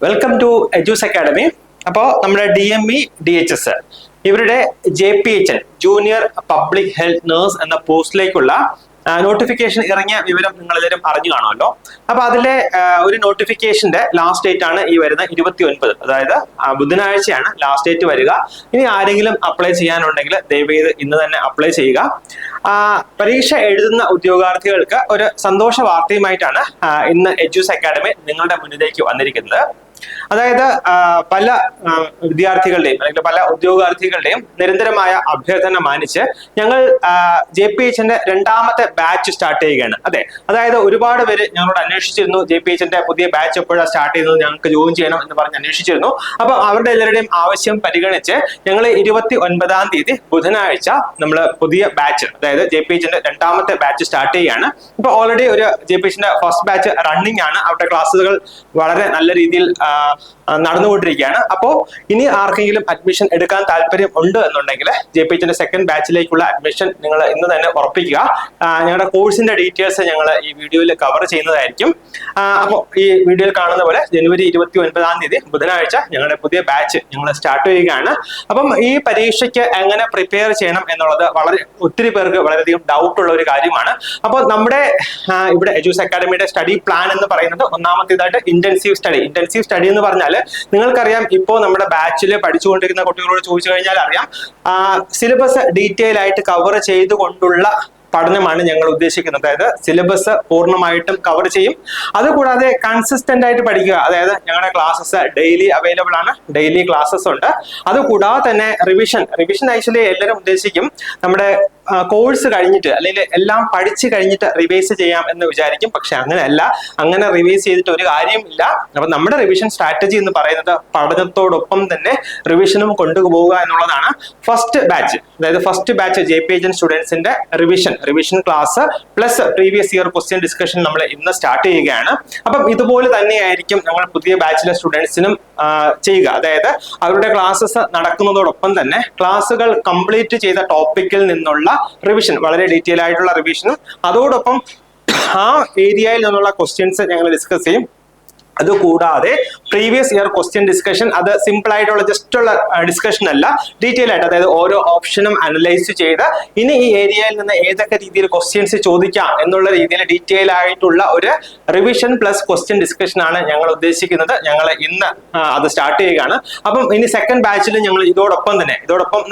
Welcome to എജൂസ് academy. അപ്പോൾ നമ്മുടെ DME DHS ഇവരുടെ JPHN junior public health nurse എന്ന പോസ്റ്റിലേക്കുള്ള നോട്ടിഫിക്കേഷൻ ഇറങ്ങിയ വിവരം നിങ്ങളെല്ലാവരും അറിഞ്ഞു കാണുമല്ലോ. അപ്പൊ അതിലെ ഒരു നോട്ടിഫിക്കേഷന്റെ ലാസ്റ്റ് ഡേറ്റ് ആണ് ഈ വരുന്ന 29, അതായത് ബുധനാഴ്ചയാണ് ലാസ്റ്റ് ഡേറ്റ് വരിക. ഇനി ആരെങ്കിലും അപ്ലൈ ചെയ്യാനുണ്ടെങ്കിൽ ദയവേത് ഇന്ന് തന്നെ അപ്ലൈ ചെയ്യുക. പരീക്ഷ എഴുതുന്ന ഉദ്യോഗാർത്ഥികൾക്ക് ഒരു സന്തോഷ വാർത്തയുമായിട്ടാണ് ഇന്ന് എജൂസ് അക്കാഡമി നിങ്ങളുടെ മുന്നിലേക്ക് വന്നിരിക്കുന്നത്. അതായത് പല വിദ്യാർത്ഥികളുടെയും അല്ലെങ്കിൽ പല ഉദ്യോഗാർത്ഥികളുടെയും നിരന്തരമായ അഭ്യർത്ഥന മാനിച്ച് ഞങ്ങൾ JPHന്റെ രണ്ടാമത്തെ ബാച്ച് സ്റ്റാർട്ട് ചെയ്യുകയാണ്. അതെ, അതായത് ഒരുപാട് പേര് ഞങ്ങളോട് അന്വേഷിച്ചിരുന്നു, JPHന്റെ പുതിയ ബാച്ച് എപ്പോഴാണ് സ്റ്റാർട്ട് ചെയ്യുന്നത്, ഞങ്ങൾക്ക് ജോയിൻ ചെയ്യണം എന്ന് പറഞ്ഞ് അന്വേഷിച്ചിരുന്നു. അപ്പൊ അവരുടെ എല്ലാവരുടെയും ആവശ്യം പരിഗണിച്ച് ഞങ്ങൾ 29-ാം തീയതി ബുധനാഴ്ച നമ്മൾ പുതിയ ബാച്ച്, അതായത് JPHന്റെ രണ്ടാമത്തെ ബാച്ച് സ്റ്റാർട്ട് ചെയ്യുകയാണ്. ഇപ്പൊ ഓൾറെഡി ഒരു JPHന്റെ ഫസ്റ്റ് ബാച്ച് റണ്ണിങ് ആണ്. അവരുടെ ക്ലാസ്സുകൾ വളരെ നല്ല രീതിയിൽ നടന്നുകൊണ്ടിരിക്കുകയാണ്. അപ്പോൾ ഇനി ആർക്കെങ്കിലും അഡ്മിഷൻ എടുക്കാൻ താല്പര്യം ഉണ്ട് എന്നുണ്ടെങ്കിൽ JPHന്റെ സെക്കൻഡ് ബാച്ചിലേക്കുള്ള അഡ്മിഷൻ നിങ്ങൾ ഇന്ന് തന്നെ ഉറപ്പിക്കുക. ഞങ്ങളുടെ കോഴ്സിന്റെ ഡീറ്റെയിൽസ് ഞങ്ങൾ ഈ വീഡിയോയിൽ കവർ ചെയ്യുന്നതായിരിക്കും. അപ്പോൾ ഈ വീഡിയോയിൽ കാണുന്ന പോലെ ജനുവരി 29-ാം തീയതി ബുധനാഴ്ച ഞങ്ങളുടെ പുതിയ ബാച്ച് ഞങ്ങൾ സ്റ്റാർട്ട് ചെയ്യുകയാണ്. അപ്പം ഈ പരീക്ഷയ്ക്ക് എങ്ങനെ പ്രിപ്പയർ ചെയ്യണം എന്നുള്ളത് ഒത്തിരി പേർക്ക് വളരെയധികം ഡൗട്ട് ഉള്ള ഒരു കാര്യമാണ്. അപ്പോൾ നമ്മുടെ ഇവിടെ എജൂസ് അക്കാഡമിയുടെ സ്റ്റഡി പ്ലാൻ എന്ന് പറയുന്നത് ഒന്നാമത്തേതായിട്ട് ഇന്റൻസീവ് സ്റ്റഡി എന്ന് പറഞ്ഞാൽ നിങ്ങൾക്കറിയാം, ഇപ്പോൾ നമ്മുടെ ബാച്ചിൽ പഠിച്ചുകൊണ്ടിരിക്കുന്ന കുട്ടികളോട് ചോദിച്ചു കഴിഞ്ഞാൽ അറിയാം, സിലബസ് ഡീറ്റെയിൽ ആയിട്ട് കവർ ചെയ്തുകൊണ്ടുള്ള പഠനമാണ് ഞങ്ങൾ ഉദ്ദേശിക്കുന്നത്. അതായത് സിലബസ് പൂർണ്ണമായിട്ടും കവർ ചെയ്യും. അതുകൂടാതെ കൺസിസ്റ്റന്റ് ആയിട്ട് പഠിക്കുക. അതായത് ഞങ്ങളുടെ ക്ലാസ്സസ് ഡെയിലി അവൈലബിൾ ആണ്, ഡെയിലി ക്ലാസ്സസ് ഉണ്ട്. അതുകൂടാതെ തന്നെ റിവിഷൻ ആക്ച്വലി എല്ലാവരും ഉദ്ദേശിക്കും നമ്മുടെ കോഴ്സ് കഴിഞ്ഞിട്ട് അല്ലെങ്കിൽ എല്ലാം പഠിച്ചു കഴിഞ്ഞിട്ട് റിവൈസ് ചെയ്യാം എന്ന് വിചാരിക്കും. പക്ഷെ അങ്ങനെയല്ല, അങ്ങനെ റിവൈസ് ചെയ്തിട്ട് ഒരു കാര്യമില്ല. അപ്പൊ നമ്മുടെ റിവിഷൻ സ്ട്രാറ്റജി എന്ന് പറയുന്നത് പഠനത്തോടൊപ്പം തന്നെ റിവിഷനും കൊണ്ടുപോവുക എന്നുള്ളതാണ്. ഫസ്റ്റ് ബാച്ച് JPHN സ്റ്റുഡൻസിന്റെ revision class plus previous year question discussion നമ്മൾ ഇന്ന് സ്റ്റാർട്ട് ചെയ്യുകയാണ്. അപ്പം ഇതുപോലെ തന്നെയായിരിക്കും നമ്മൾ പുതിയ ബാച്ചിലെ സ്റ്റുഡൻസിനും ചെയ്യുക. അതായത് അവരുടെ ക്ലാസ്സസ് നടക്കുന്നതോടൊപ്പം തന്നെ ക്ലാസ്സുകൾ കംപ്ലീറ്റ് ചെയ്ത ടോപ്പിക്കിൽ നിന്നുള്ള റിവിഷൻ, വളരെ ഡീറ്റെയിൽ ആയിട്ടുള്ള റിവിഷനും അതോടൊപ്പം ആ ഏരിയയിൽ നിന്നുള്ള ക്വസ്റ്റ്യൻസ് ഞങ്ങൾ ഡിസ്കസ് ചെയ്യും. അതുകൂടാതെ പ്രീവിയസ് ഇയർ ക്വസ്റ്റ്യൻ ഡിസ്കഷൻ, അത് സിമ്പിൾ ആയിട്ടുള്ള ജസ്റ്റ് ഉള്ള ഡിസ്കഷൻ അല്ല, ഡീറ്റെയിൽ ആയിട്ട്, അതായത് ഓരോ ഓപ്ഷനും അനലൈസ് ചെയ്ത് ഇനി ഈ ഏരിയയിൽ നിന്ന് ഏതൊക്കെ രീതിയിൽ ക്വസ്റ്റ്യൻസ് ചോദിക്കാം എന്നുള്ള രീതിയിൽ ഡീറ്റെയിൽ ആയിട്ടുള്ള ഒരു റിവിഷൻ പ്ലസ് ക്വസ്റ്റ്യൻ ഡിസ്കഷൻ ആണ് ഞങ്ങൾ ഉദ്ദേശിക്കുന്നത്. ഞങ്ങൾ ഇന്ന് അത് സ്റ്റാർട്ട് ചെയ്യുകയാണ്. അപ്പം ഇനി സെക്കൻഡ് ബാച്ചിൽ ഞങ്ങൾ ഇതോടൊപ്പം എന്ന്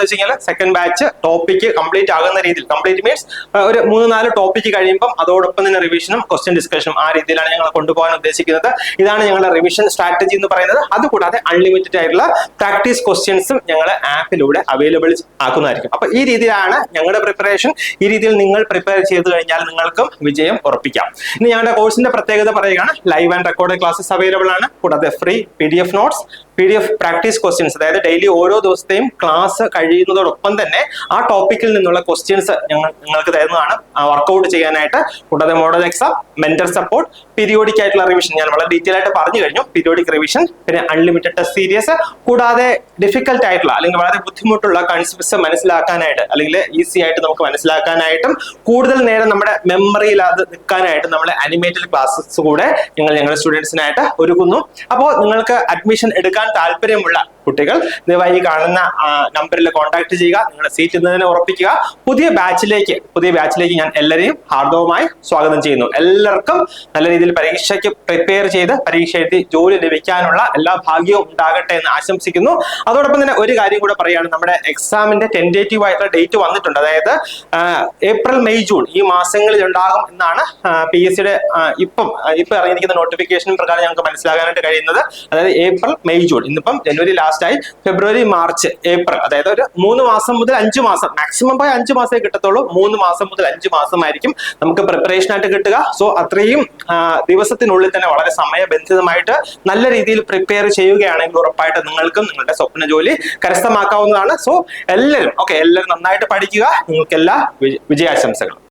വെച്ച് കഴിഞ്ഞാൽ സെക്കൻഡ് ബാച്ച് ടോപ്പിക്ക് കംപ്ലീറ്റ് ആകുന്ന രീതിയിൽ, കംപ്ലീറ്റ് മീൻസ് ഒരു 3-4 ടോപ്പിക്ക് കഴിയുമ്പം അതോടൊപ്പം തന്നെ റിവിഷനും ക്വസ്റ്റ്യൻ ഡിസ്കഷനും ആ രീതിയിലാണ് ഞങ്ങൾ കൊണ്ടുപോകാൻ ഉദ്ദേശിക്കുന്നത്. ഇതാണ് ഞങ്ങളുടെ റിവിഷൻ സ്ട്രാറ്റജി എന്ന് പറയുന്നത്. അതുകൂടാതെ അൺലിമിറ്റഡ് ആയിട്ടുള്ള പ്രാക്ടീസ് ക്വസ്റ്റ്യൻസും ഞങ്ങൾ ആപ്പിലൂടെ അവൈലബിൾ ആക്കുന്നതായിരിക്കും. അപ്പൊ ഈ രീതിയിലാണ് ഞങ്ങളുടെ പ്രിപ്പറേഷൻ. ഈ രീതിയിൽ നിങ്ങൾ പ്രിപ്പയർ ചെയ്ത് കഴിഞ്ഞാൽ നിങ്ങൾക്കും വിജയം ഉറപ്പിക്കാം. ഇനി ഞങ്ങളുടെ കോഴ്സിന്റെ പ്രത്യേകത പറയുകയാണ്, live and record classes available ആണ്. കൂടാതെ free PDF notes, PDF practice questions, അതായത് ഡെയിലി ഓരോ ദിവസത്തെയും ക്ലാസ് കഴിയുന്നതോടൊപ്പം തന്നെ ആ ടോപ്പിക്കിൽ നിന്നുള്ള ക്വസ്റ്റ്യൻസ് നിങ്ങൾക്ക് തരുന്നതാണ് വർക്ക്ഔട്ട് ചെയ്യാനായിട്ട്. കൂടാതെ model exam, mentor support, periodic ആയിട്ടുള്ള റിവിഷൻ ഞാൻ വളരെ ഡീറ്റെയിൽ ആയിട്ട് പറഞ്ഞു കഴിഞ്ഞു. പീരിയോഡിക് റിവിഷൻ, പിന്നെ അൺലിമിറ്റഡ് ടെസ്റ്റ് സീരീസ്, കൂടാതെ ഡിഫിക്കൽട്ട് ആയിട്ടുള്ള അല്ലെങ്കിൽ വളരെ ബുദ്ധിമുട്ടുള്ള കൺസെപ്റ്റ്സ് മനസ്സിലാക്കാനായിട്ട് അല്ലെങ്കിൽ ഈസി ആയിട്ട് നമുക്ക് മനസ്സിലാക്കാനായിട്ടും കൂടുതൽ നേരം നമ്മുടെ മെമ്മറിയിൽ അത് നിൽക്കാനായിട്ട് നമ്മൾ അനിമേറ്റഡ് ക്ലാസ്സസ് കൂടെ ഞങ്ങളുടെ സ്റ്റുഡൻസിനായിട്ട് ഒരുക്കുന്നു. അപ്പോൾ നിങ്ങൾക്ക് അഡ്മിഷൻ എടുക്കാൻ താല്പര്യമുള്ള കുട്ടികൾ ദയവായി കാണുന്ന നമ്പറിൽ കോൺടാക്ട് ചെയ്യുക. നിങ്ങളുടെ സീറ്റ് ഇന്ന് തന്നെ ഉറപ്പിക്കുക. പുതിയ ബാച്ചിലേക്ക് ഞാൻ എല്ലാവരെയും ഹാർദവമായി സ്വാഗതം ചെയ്യുന്നു. എല്ലാവർക്കും നല്ല രീതിയിൽ പരീക്ഷയ്ക്ക് പ്രിപ്പയർ ചെയ്ത് പരീക്ഷ എഴുതി ജോലി ലഭിക്കാനുള്ള എല്ലാ ഭാഗ്യവും ഉണ്ടാകട്ടെ എന്ന് ആശംസിക്കുന്നു. അതോടൊപ്പം തന്നെ ഒരു കാര്യം കൂടെ പറയുകയാണ്, നമ്മുടെ എക്സാമിന്റെ ടെന്റേറ്റീവ് ആയിട്ടുള്ള ഡേറ്റ് വന്നിട്ടുണ്ട്. അതായത് ഏപ്രിൽ, മെയ്, ജൂൺ ഈ മാസങ്ങളിൽ ഉണ്ടാകും എന്നാണ് PSCയുടെ ഇപ്പം ഇറങ്ങിയിരിക്കുന്ന നോട്ടിഫിക്കേഷൻ പ്രകാരം ഞങ്ങൾക്ക് മനസ്സിലാക്കാനായിട്ട് കഴിയുന്നത്. അതായത് ഏപ്രിൽ, മെയ്, ജൂൺ. ഇന്നിപ്പം ജനുവരി ലാസ്റ്റ് ആയി, ഫെബ്രുവരി, മാർച്ച്, ഏപ്രിൽ, അതായത് ഒരു 3 മാസം മുതൽ 5 മാസം, മാക്സിമം പോയി 5 മാസമേ കിട്ടത്തുള്ളൂ. 3 മാസം മുതൽ 5 മാസമായിരിക്കും നമുക്ക് പ്രിപ്പറേഷൻ ആയിട്ട് കിട്ടുക. സോ അത്രയും ദിവസത്തിനുള്ളിൽ തന്നെ വളരെ സമയബന്ധിതമായിട്ട് നല്ല രീതിയിൽ പ്രിപ്പയർ ചെയ്യുകയാണെങ്കിൽ ഉറപ്പായിട്ട് നിങ്ങൾക്കും നിങ്ങളുടെ സ്വപ്ന ജോലി കരസ്ഥമാക്കാവുന്നതാണ്. സോ എല്ലാവരും നന്നായിട്ട് പഠിക്കുക. നിങ്ങൾക്ക് എല്ലാ വിജയാശംസകളും.